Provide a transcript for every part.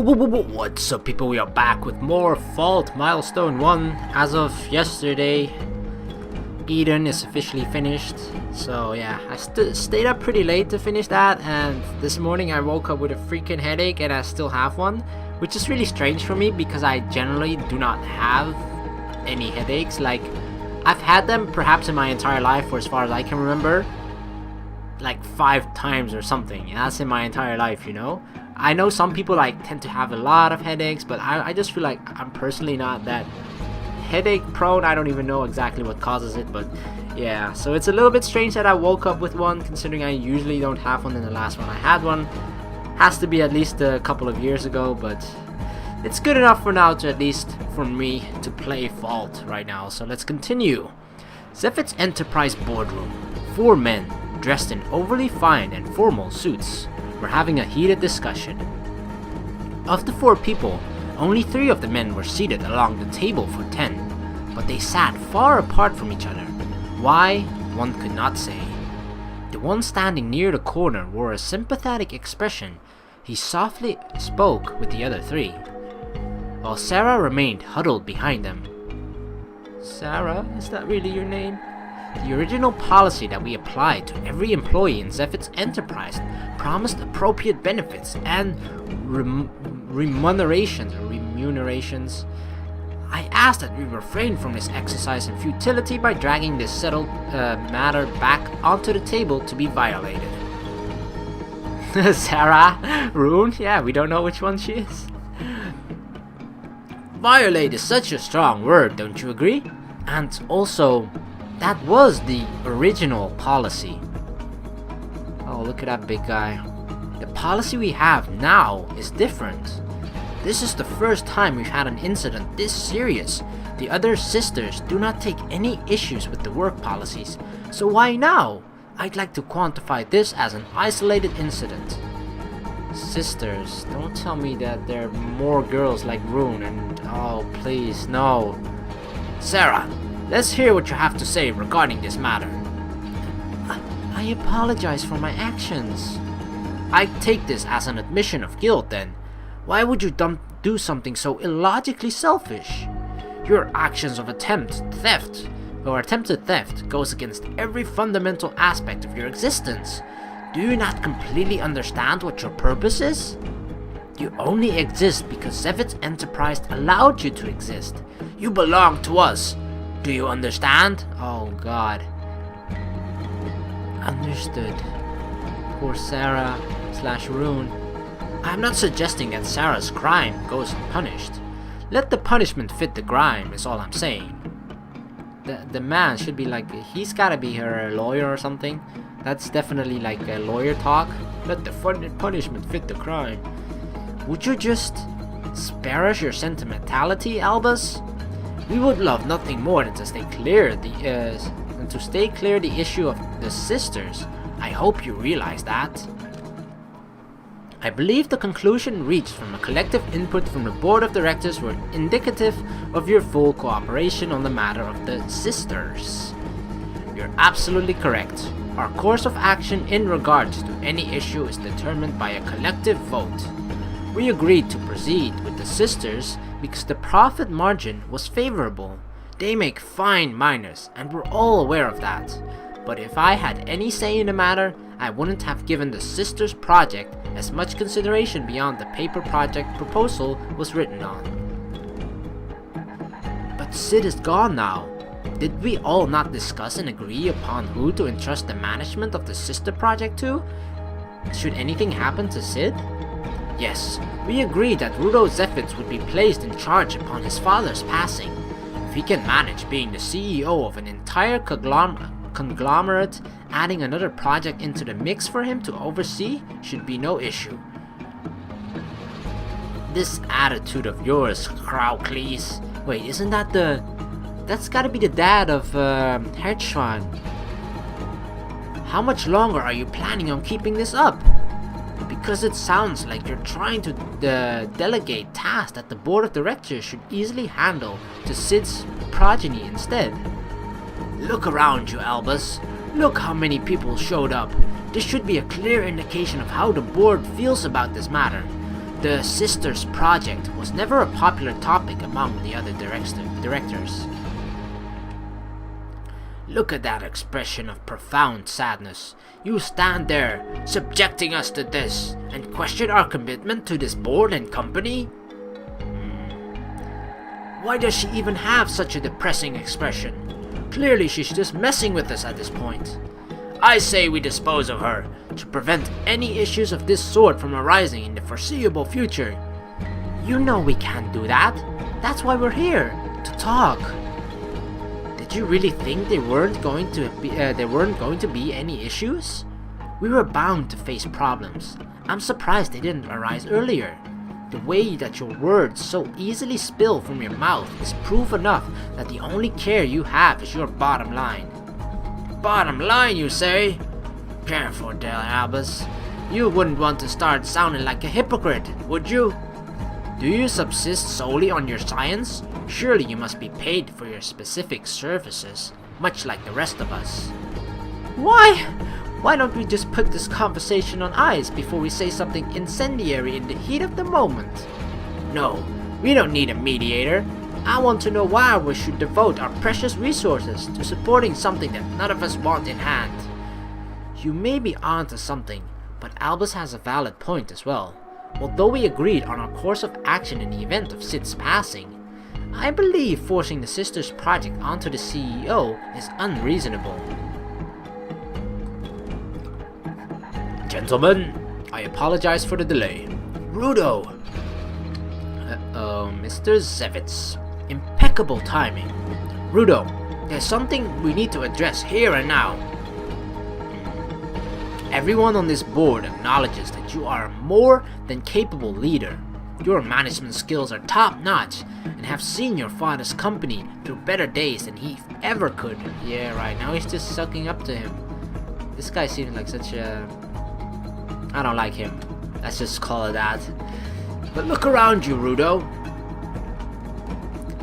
What's up, people? We are back with more Fault Milestone 1. As of yesterday, Eden is officially finished. So yeah, I stayed up pretty late to finish that, and this morning I woke up with a freaking headache and I still have one, which is really strange for me because I generally do not have any headaches. Like, I've had them perhaps in my entire life, for as far as I can remember, like 5 times or something, and that's in my entire life, you know? I know some people tend to have a lot of headaches, but I just feel like I'm personally not that headache prone. I don't even know exactly what causes it, but yeah, so it's a little bit strange that I woke up with one, considering I usually don't have one. In the last one I had one has to be at least a couple of years ago, but it's good enough for now, to at least for me to play Fault right now. So let's continue. Zhevitz Enterprise boardroom. 4 men dressed in overly fine and formal suits were having a heated discussion. Of the 4 people, only 3 of the men were seated along the table for 10, but they sat far apart from each other. Why, one could not say. The one standing near the corner wore a sympathetic expression. He softly spoke with the other 3, while Sarah remained huddled behind them. Sarah, is that really your name? The original policy that we applied to every employee in Zhevitz Enterprise promised appropriate benefits and remunerations. I asked that we refrain from this exercise in futility by dragging this settled matter back onto the table to be violated. Sarah? Rune? Yeah, we don't know which one she is. Violate is such a strong word, don't you agree? And also, that was the original policy. Oh, look at that big guy. The policy we have now is different. This is the first time we've had an incident this serious. The other sisters do not take any issues with the work policies, so why now? I'd like to quantify this as an isolated incident. Sisters, don't tell me that there are more girls like Rune and... oh, please, no. Sarah, let's hear what you have to say regarding this matter. I apologize for my actions. I take this as an admission of guilt then. Why would you do something so illogically selfish? Your actions of attempted theft goes against every fundamental aspect of your existence. Do you not completely understand what your purpose is? You only exist because Zhevitz Enterprise allowed you to exist. You belong to us. Do you understand? Oh god. Understood. Poor Sarah / Rune. I'm not suggesting that Sarah's crime goes unpunished. Let the punishment fit the crime is all I'm saying. The man should be he's gotta be her lawyer or something. That's definitely a lawyer talk. Let the punishment fit the crime. Would you just spare us your sentimentality, Albus? We would love nothing more than to stay clear the issue of the sisters. I hope you realize that. I believe the conclusion reached from a collective input from the board of directors were indicative of your full cooperation on the matter of the sisters. You're absolutely correct. Our course of action in regards to any issue is determined by a collective vote. We agreed to proceed with the sisters because the profit margin was favorable. They make fine miners, and we're all aware of that. But if I had any say in the matter, I wouldn't have given the sisters project as much consideration beyond the paper project proposal was written on. But Sid is gone now. Did we all not discuss and agree upon who to entrust the management of the sister project to? Should anything happen to Sid? Yes, we agreed that Rudo Zhevitz would be placed in charge upon his father's passing. If he can manage being the CEO of an entire conglomerate, adding another project into the mix for him to oversee should be no issue. This attitude of yours, Kraukles. Wait, isn't that that's gotta be the dad of Herschwan. How much longer are you planning on keeping this up? Because it sounds like you're trying to delegate tasks that the board of directors should easily handle to Sid's progeny instead. Look around you, Albus. Look how many people showed up. This should be a clear indication of how the board feels about this matter. The Sisters Project was never a popular topic among the other directors. Look at that expression of profound sadness. You stand there, subjecting us to this, and question our commitment to this board and company? Why does she even have such a depressing expression? Clearly she's just messing with us at this point. I say we dispose of her, to prevent any issues of this sort from arising in the foreseeable future. You know we can't do that. That's why we're here, to talk. Did you really think there weren't going to be any issues? We were bound to face problems. I'm surprised they didn't arise earlier. The way that your words so easily spill from your mouth is proof enough that the only care you have is your bottom line. Bottom line, you say? Careful there, Albus. You wouldn't want to start sounding like a hypocrite, would you? Do you subsist solely on your science? Surely you must be paid for your specific services, much like the rest of us. Why don't we just put this conversation on ice before we say something incendiary in the heat of the moment? No, we don't need a mediator. I want to know why we should devote our precious resources to supporting something that none of us want in hand. You may be onto something, but Albus has a valid point as well. Although we agreed on our course of action in the event of Zit's passing, I believe forcing the Sisters Project onto the CEO is unreasonable. Gentlemen, I apologize for the delay. Rudo! Mr. Zhevitz. Impeccable timing. Rudo, there's something we need to address here and now. Everyone on this board acknowledges that you are a more than capable leader. Your management skills are top-notch and have seen your father's company through better days than he ever could. Yeah, right, now he's just sucking up to him. This guy seems like such a... I don't like him. Let's just call it that. But look around you, Rudo.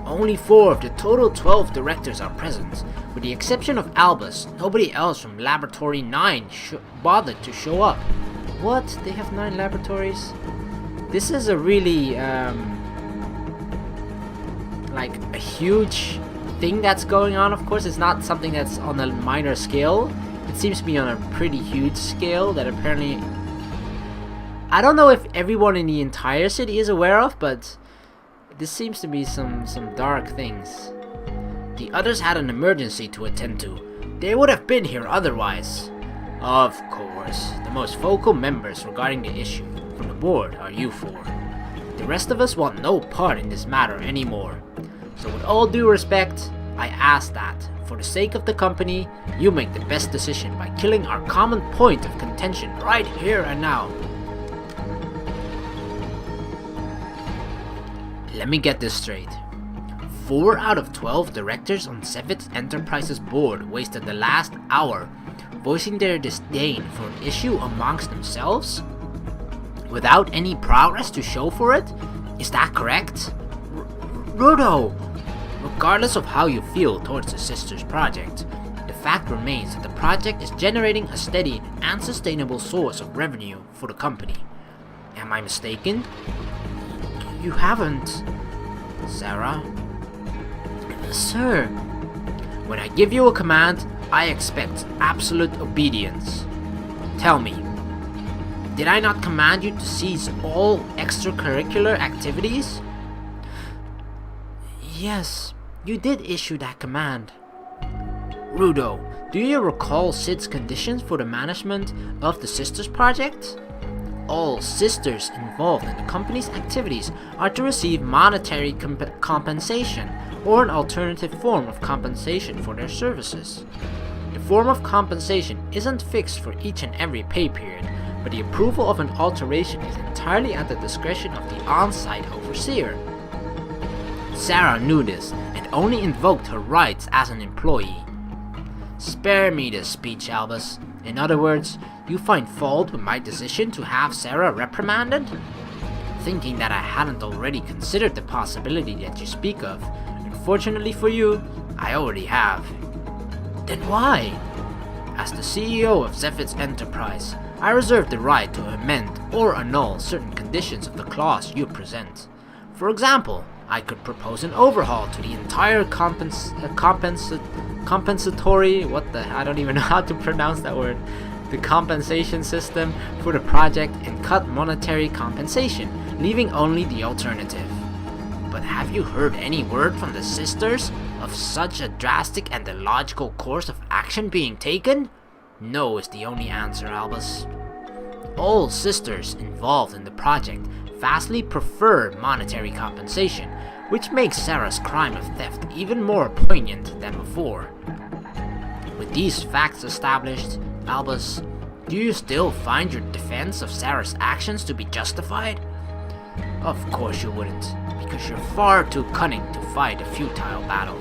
Only 4 of the total 12 directors are present. With the exception of Albus, nobody else from Laboratory 9 bothered to show up. What? They have 9 laboratories? This is a really, like a huge thing that's going on. Of course, it's not something that's on a minor scale. It seems to be on a pretty huge scale that apparently... I don't know if everyone in the entire city is aware of, but this seems to be some dark things. The others had an emergency to attend to. They would have been here otherwise. Of course, the most vocal members regarding the issue from the board are you 4. The rest of us want no part in this matter anymore. So with all due respect, I ask that, for the sake of the company, you make the best decision by killing our common point of contention right here and now. Let me get this straight. 4 out of 12 directors on Zhevitz Enterprises board wasted the last hour voicing their disdain for an issue amongst themselves? Without any progress to show for it? Is that correct? Rudo! Regardless of how you feel towards the Sisters Project, the fact remains that the project is generating a steady and sustainable source of revenue for the company. Am I mistaken? You haven't... Sarah? Sir, when I give you a command, I expect absolute obedience. Tell me, did I not command you to cease all extracurricular activities? Yes, you did issue that command. Rudo, do you recall Sid's conditions for the management of the Sisters Project? All sisters involved in the company's activities are to receive monetary compensation or an alternative form of compensation for their services. The form of compensation isn't fixed for each and every pay period, but the approval of an alteration is entirely at the discretion of the on-site overseer. Sarah knew this and only invoked her rights as an employee. Spare me this speech, Albus. In other words, you find fault with my decision to have Sarah reprimanded? Thinking that I hadn't already considered the possibility that you speak of. Unfortunately for you, I already have. Then why? As the CEO of Zhevitz Enterprise, I reserve the right to amend or annul certain conditions of the clause you present. For example, I could propose an overhaul to the entire compensatory, I don't even know how to pronounce that word, the compensation system for the project and cut monetary compensation, leaving only the alternative. But have you heard any word from the sisters of such a drastic and illogical course of action being taken? No is the only answer, Albus. All sisters involved in the project vastly prefer monetary compensation, which makes Sarah's crime of theft even more poignant than before. With these facts established, Albus, do you still find your defense of Sarah's actions to be justified? Of course you wouldn't, because you're far too cunning to fight a futile battle.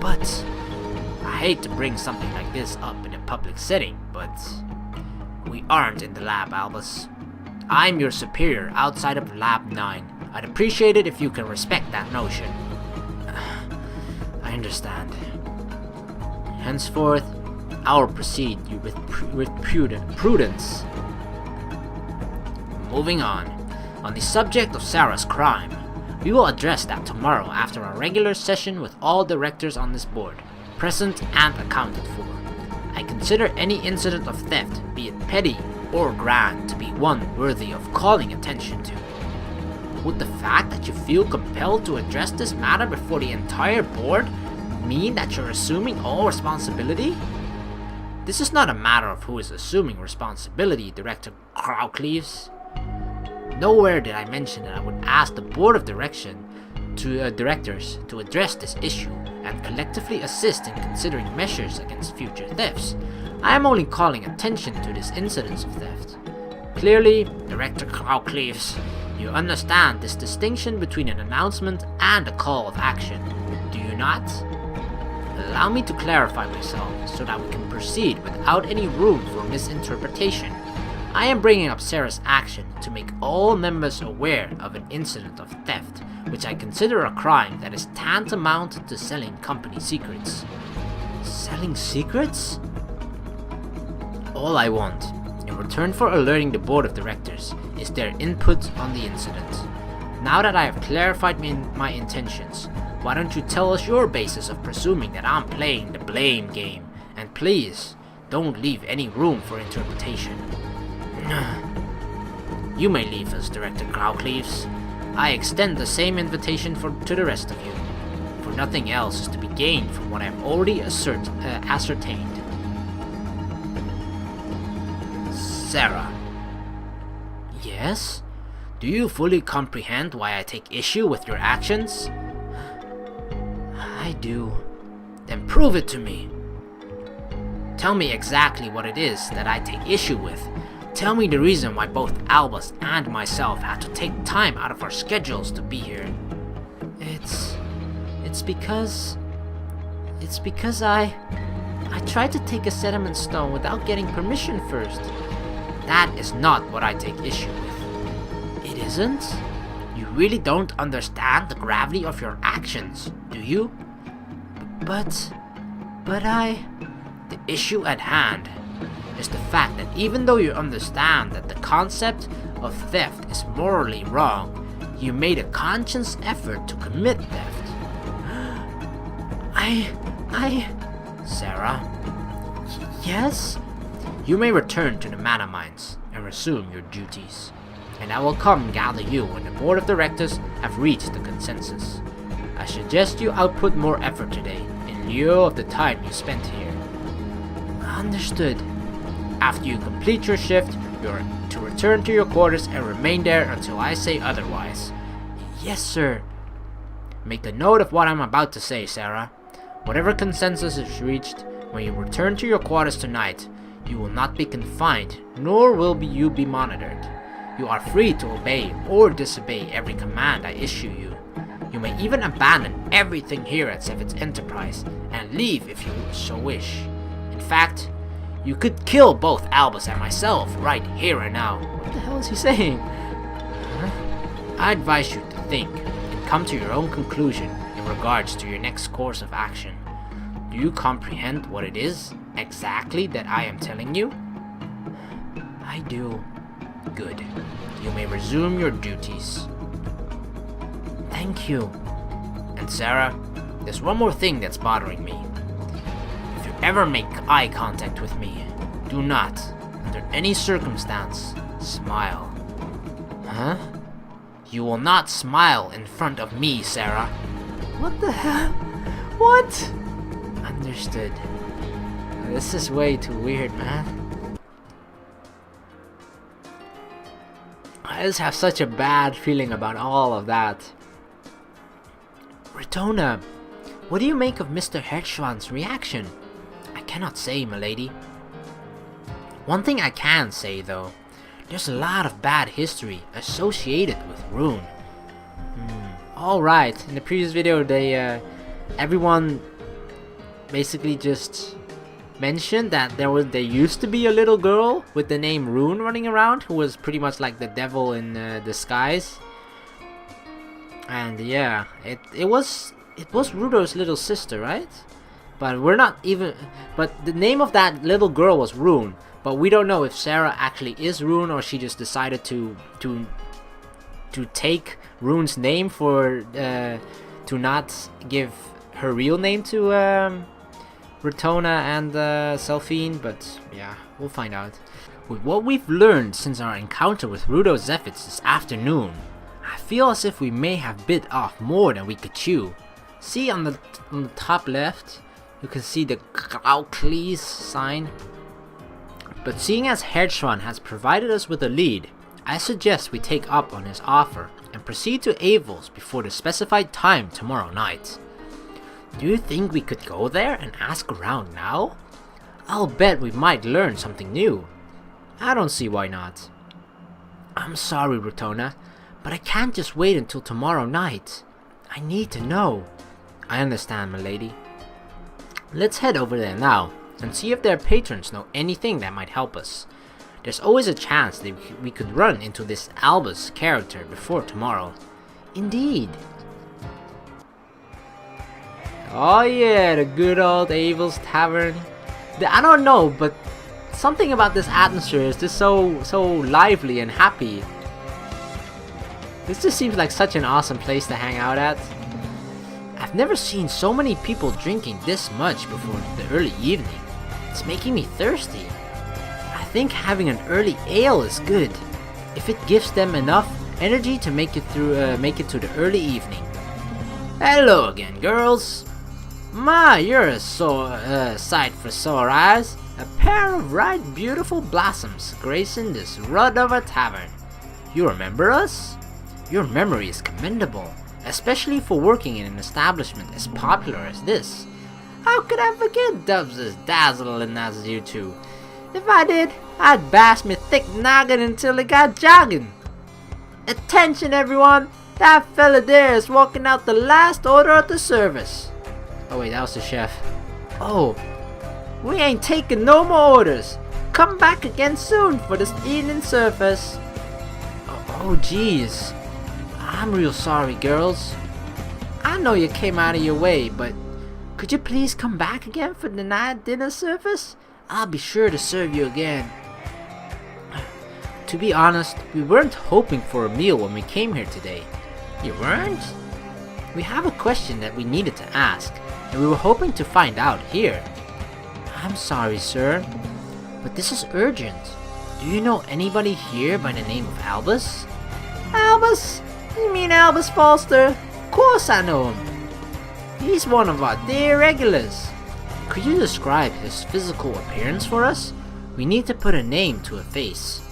But I hate to bring something like this up in a public setting, but we aren't in the lab, Albus. I'm your superior outside of Lab 9. I'd appreciate it if you can respect that notion. I understand. Henceforth, I'll proceed with prudence. Moving on the subject of Sarah's crime, we will address that tomorrow after our regular session with all directors on this board, present and accounted for. I consider any incident of theft, be it petty or grand, to be one worthy of calling attention to. Would the fact that you feel compelled to address this matter before the entire board mean that you're assuming all responsibility? This is not a matter of who is assuming responsibility, Director Crowcleaves. Nowhere did I mention that I would ask the board of directors to address this issue and collectively assist in considering measures against future thefts. I am only calling attention to this incidence of theft. Clearly, Director Crowcleaves, you understand this distinction between an announcement and a call of action, do you not? Allow me to clarify myself so that we can proceed without any room for misinterpretation. I am bringing up Sarah's action to make all members aware of an incident of theft, which I consider a crime that is tantamount to selling company secrets. Selling secrets? All I want, in return for alerting the board of directors, is their input on the incident. Now that I have clarified my intentions, why don't you tell us your basis of presuming that I'm playing the blame game, and please, don't leave any room for interpretation. You may leave us, Director Crowcleaves. I extend the same invitation to the rest of you, for nothing else is to be gained from what I have already ascertained. Sarah. Yes? Do you fully comprehend why I take issue with your actions? I do. Then prove it to me. Tell me exactly what it is that I take issue with. Tell me the reason why both Albus and myself had to take time out of our schedules to be here. It's because I tried to take a sediment stone without getting permission first. That is not what I take issue with. It isn't? You really don't understand the gravity of your actions, do you? But the issue at hand is the fact that even though you understand that the concept of theft is morally wrong, you made a conscious effort to commit theft. Sarah? Yes? You may return to the mana mines and resume your duties, and I will come gather you when the board of directors have reached a consensus. I suggest you output more effort today in lieu of the time you spent here. Understood. After you complete your shift, you are to return to your quarters and remain there until I say otherwise. Yes, sir. Make a note of what I'm about to say, Sarah. Whatever consensus is reached, when you return to your quarters tonight, you will not be confined, nor will you be monitored. You are free to obey or disobey every command I issue you. You may even abandon everything here at Zhevitz Enterprise and leave if you so wish. In fact, you could kill both Albus and myself right here and now. What the hell is he saying? I advise you to think and come to your own conclusion in regards to your next course of action. Do you comprehend what it is exactly that I am telling you? I do. Good. You may resume your duties. Thank you. And Sarah, there's one more thing that's bothering me. If you ever make eye contact with me, do not, under any circumstance, smile. Huh? You will not smile in front of me, Sarah. What the hell? What? Understood. This is way too weird, man. I just have such a bad feeling about all of that. Ritona, what do you make of Mr. Herschwan's reaction? I cannot say, milady. One thing I can say, though, there's a lot of bad history associated with Rune. Alright, in the previous video, everyone basically just mentioned that there used to be a little girl with the name Rune running around who was pretty much like the devil in disguise. And yeah, it was Rudo's little sister, right? But but the name of that little girl was Rune. But we don't know if Sarah actually is Rune or she just decided to take Rune's name for to not give her real name to Ritona and Selphine. But yeah, we'll find out. With what we've learned since our encounter with Rudo Zhevitz this afternoon, I feel as if we may have bit off more than we could chew. See on the top left, you can see the Grauklis sign. But seeing as Herschwan has provided us with a lead, I suggest we take up on his offer and proceed to Avel's before the specified time tomorrow night. Do you think we could go there and ask around now? I'll bet we might learn something new. I don't see why not. I'm sorry, Ritona, but I can't just wait until tomorrow night. I need to know. I understand, milady. Let's head over there now and see if their patrons know anything that might help us. There's always a chance that we could run into this Albus character before tomorrow. Indeed. Oh yeah, the good old Abel's Tavern. I don't know, but something about this atmosphere is just so lively and happy. This just seems like such an awesome place to hang out at. I've never seen so many people drinking this much before the early evening. It's making me thirsty. I think having an early ale is good, if it gives them enough energy to make it to the early evening. Hello again, girls. My, you're a sight for sore eyes. A pair of right beautiful blossoms gracing this rud of a tavern. You remember us? Your memory is commendable, especially for working in an establishment as popular as this. How could I forget dubs as dazzling as you two? If I did, I'd bash me thick noggin until it got jogging. Attention everyone, that fella there is walking out the last order of the service. Oh wait, that was the chef. Oh, we ain't taking no more orders. Come back again soon for this evening service. Oh geez, I'm real sorry, girls. I know you came out of your way, but could you please come back again for the night dinner service? I'll be sure to serve you again. To be honest, we weren't hoping for a meal when we came here today. You weren't? We have a question that we needed to ask, and we were hoping to find out here. I'm sorry, sir, but this is urgent. Do you know anybody here by the name of Albus? Albus? You mean Albus Falster? Of course I know him. He's one of our dear regulars. Could you describe his physical appearance for us? We need to put a name to a face.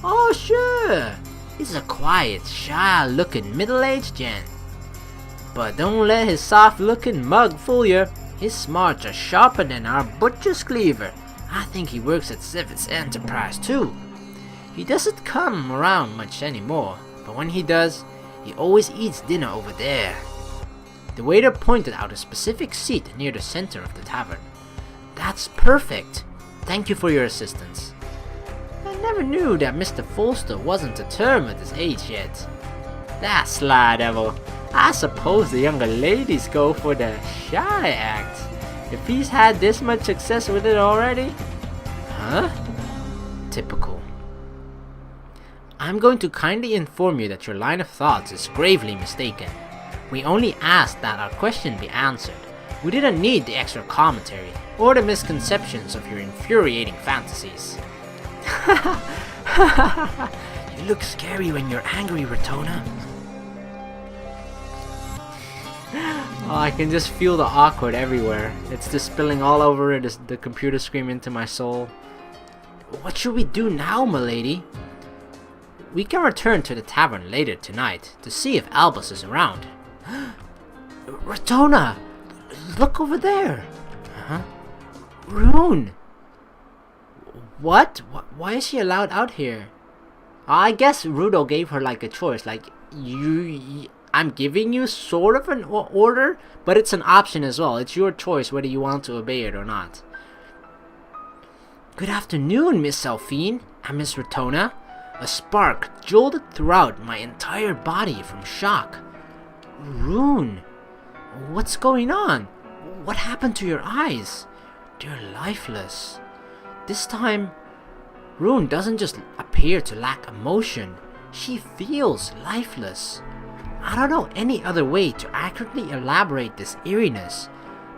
Oh sure, he's a quiet, shy-looking middle-aged gent. But don't let his soft-looking mug fool you. His smarts are sharper than our butcher's cleaver. I think he works at Zhevitz Enterprise too. He doesn't come around much anymore, but when he does, he always eats dinner over there. The waiter pointed out a specific seat near the center of the tavern. That's perfect. Thank you for your assistance. I never knew that Mr. Falster wasn't a term at his age yet. That sly devil. I suppose the younger ladies go for the shy act. If he's had this much success with it already. Huh? Typical. I'm going to kindly inform you that your line of thoughts is gravely mistaken. We only asked that our question be answered. We didn't need the extra commentary, or the misconceptions of your infuriating fantasies. You look scary when you're angry, Ritona. Oh, I can just feel the awkward everywhere. It's just spilling all over the computer screen into my soul. What should we do now, milady? We can return to the tavern later tonight to see if Albus is around. Ritona! Look over there! Huh? Rune! What? Why is she allowed out here? I guess Rudo gave her like a choice, like, I'm giving you sort of an order, but it's an option as well. It's your choice whether you want to obey it or not. Good afternoon, Miss Selphine and Miss Ritona. A spark jolted throughout my entire body from shock. Rune, what's going on? What happened to your eyes? They're lifeless. This time, Rune doesn't just appear to lack emotion. She feels lifeless. I don't know any other way to accurately elaborate this eeriness,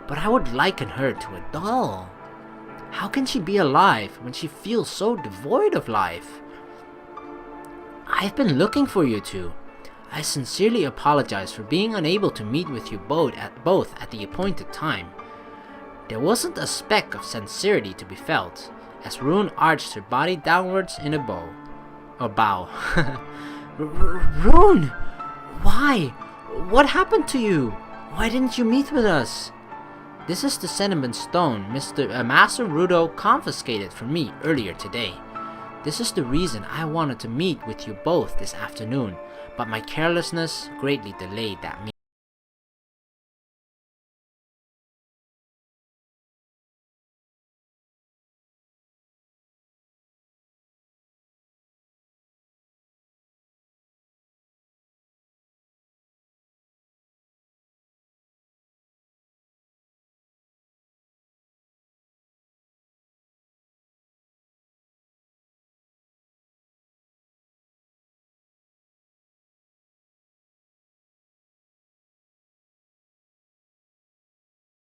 but I would liken her to a doll. How can she be alive when she feels so devoid of life? I've been looking for you two. I sincerely apologize for being unable to meet with you both at the appointed time. There wasn't a speck of sincerity to be felt, as Rune arched her body downwards in a bow. Rune! Why? What happened to you? Why didn't you meet with us? This is the sentiment stone Master Rudo confiscated from me earlier today. This is the reason I wanted to meet with you both this afternoon, but my carelessness greatly delayed that meeting.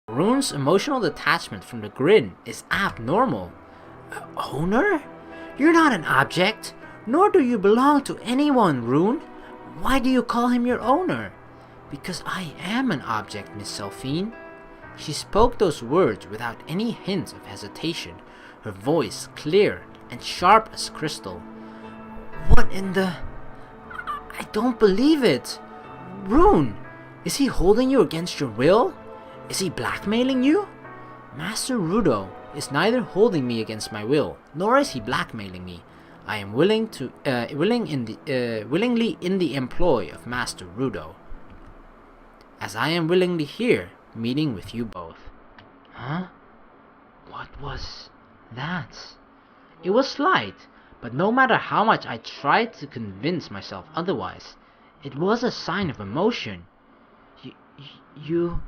Rune's emotional detachment from the grid is abnormal. Owner? You're not an object, nor do you belong to anyone, Rune. Why do you call him your owner? Because I am an object, Miss Selphine. She spoke those words without any hint of hesitation, her voice clear and sharp as crystal. What in the... I don't believe it. Rune, is he holding you against your will? Is he blackmailing you? Master Rudo is neither holding me against my will, nor is he blackmailing me. I am willingly in the employ of Master Rudo, as I am willingly here, meeting with you both. Huh? What was that? It was slight, but no matter how much I tried to convince myself otherwise, it was a sign of emotion. You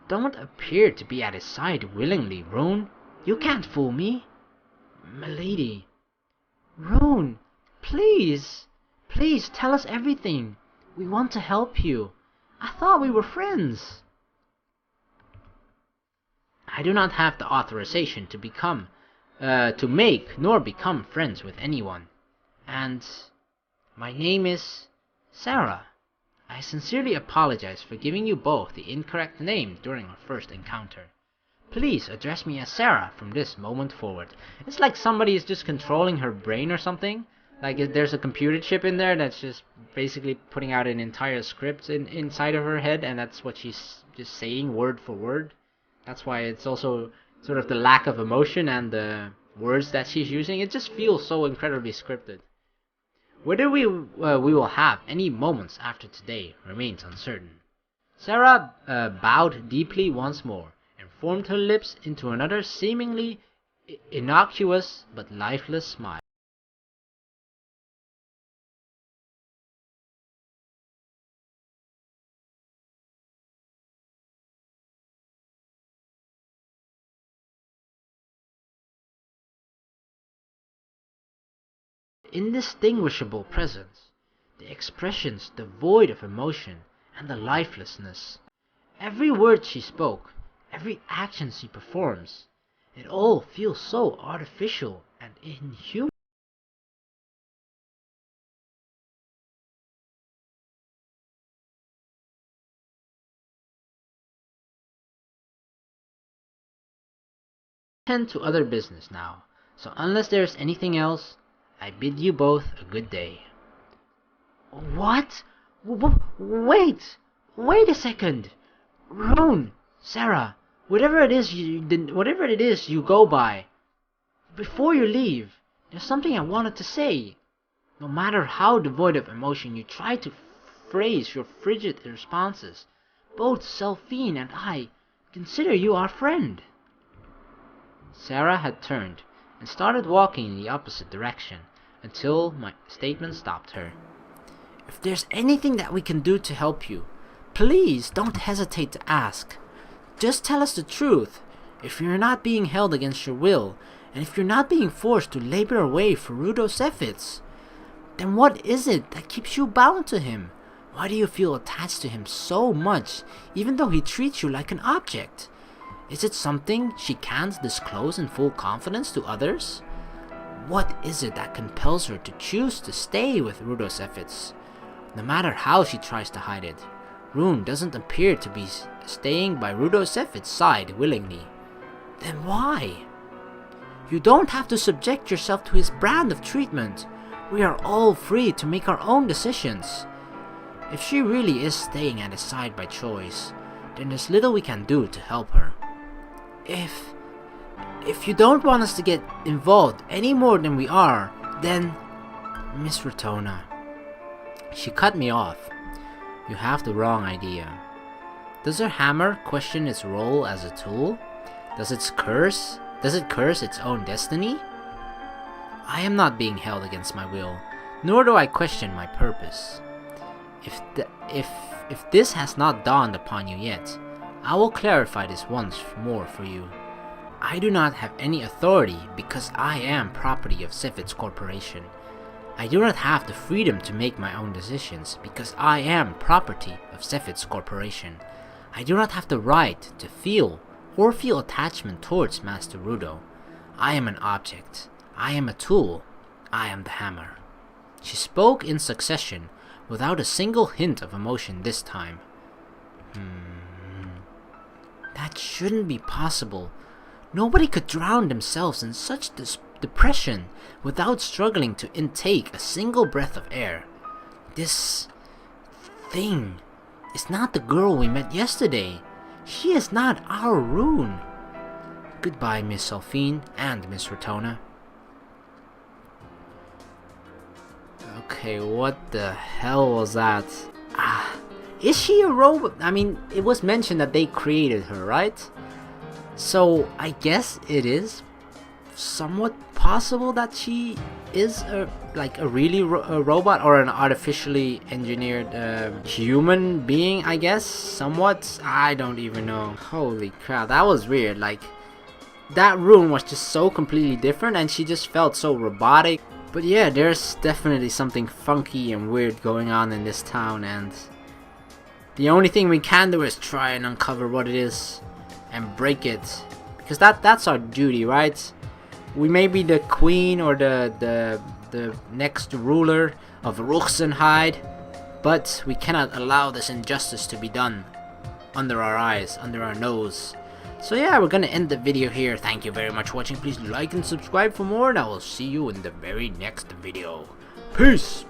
don't appear to be at his side willingly, Rune. You can't fool me. Milady. Rune, please. Please tell us everything. We want to help you. I thought we were friends. I do not have the authorization to make nor become friends with anyone. And my name is Sarah. I sincerely apologize for giving you both the incorrect name during our first encounter. Please address me as Sarah from this moment forward. It's like somebody is just controlling her brain or something. Like there's a computer chip in there that's just basically putting out an entire script inside of her head, and that's what she's just saying word for word. That's why it's also sort of the lack of emotion and the words that she's using. It just feels so incredibly scripted. Whether we will have any moments after today remains uncertain. Sarah bowed deeply once more and formed her lips into another seemingly innocuous but lifeless smile. Indistinguishable presence, the expressions devoid of emotion and the lifelessness. Every word she spoke, every action she performs, it all feels so artificial and inhuman. Tend to other business now, so unless there's anything else, I bid you both a good day. What? Wait! Wait a second! Rune, Sarah, whatever it is you go by, before you leave, there's something I wanted to say. No matter how devoid of emotion you try to phrase your frigid responses, both Selphine and I consider you our friend. Sarah had turned and started walking in the opposite direction until my statement stopped her. If there's anything that we can do to help you, please don't hesitate to ask. Just tell us the truth. If you're not being held against your will, and if you're not being forced to labor away for Zhevitz, then what is it that keeps you bound to him? Why do you feel attached to him so much, even though he treats you like an object? Is it something she can't disclose in full confidence to others? What is it that compels her to choose to stay with Zhevitz? No matter how she tries to hide it, Rune doesn't appear to be staying by Zhevitz's side willingly. Then why? You don't have to subject yourself to his brand of treatment. We are all free to make our own decisions. If she really is staying at his side by choice, then there's little we can do to help her. If you don't want us to get involved any more than we are, then... Miss Ritona. She cut me off. You have the wrong idea. Does her hammer question its role as a tool? Does it curse its own destiny? I am not being held against my will, nor do I question my purpose. If this has not dawned upon you yet, I will clarify this once more for you. I do not have any authority because I am property of Zhevitz Corporation. I do not have the freedom to make my own decisions because I am property of Zhevitz Corporation. I do not have the right to feel or feel attachment towards Master Rudo. I am an object. I am a tool. I am the hammer. She spoke in succession, without a single hint of emotion this time. That shouldn't be possible. Nobody could drown themselves in such depression without struggling to intake a single breath of air. This thing is not the girl we met yesterday. She is not our Rune. Goodbye, Miss Selphine and Miss Ritona. Okay, what the hell was that? Is she a robot? I mean, it was mentioned that they created her, right? So, I guess it is somewhat possible that she is a robot or an artificially engineered human being, I guess, somewhat. I don't even know. Holy crap, that was weird. Like, that room was just so completely different and she just felt so robotic. But yeah, there's definitely something funky and weird going on in this town, and the only thing we can do is try and uncover what it is and break it, because that's our duty, right? We may be the queen or the next ruler of Rughzenhaide, but we cannot allow this injustice to be done under our eyes, under our nose. So yeah, we're gonna end the video here. Thank you very much for watching. Please like and subscribe for more, and I will see you in the very next video. Peace!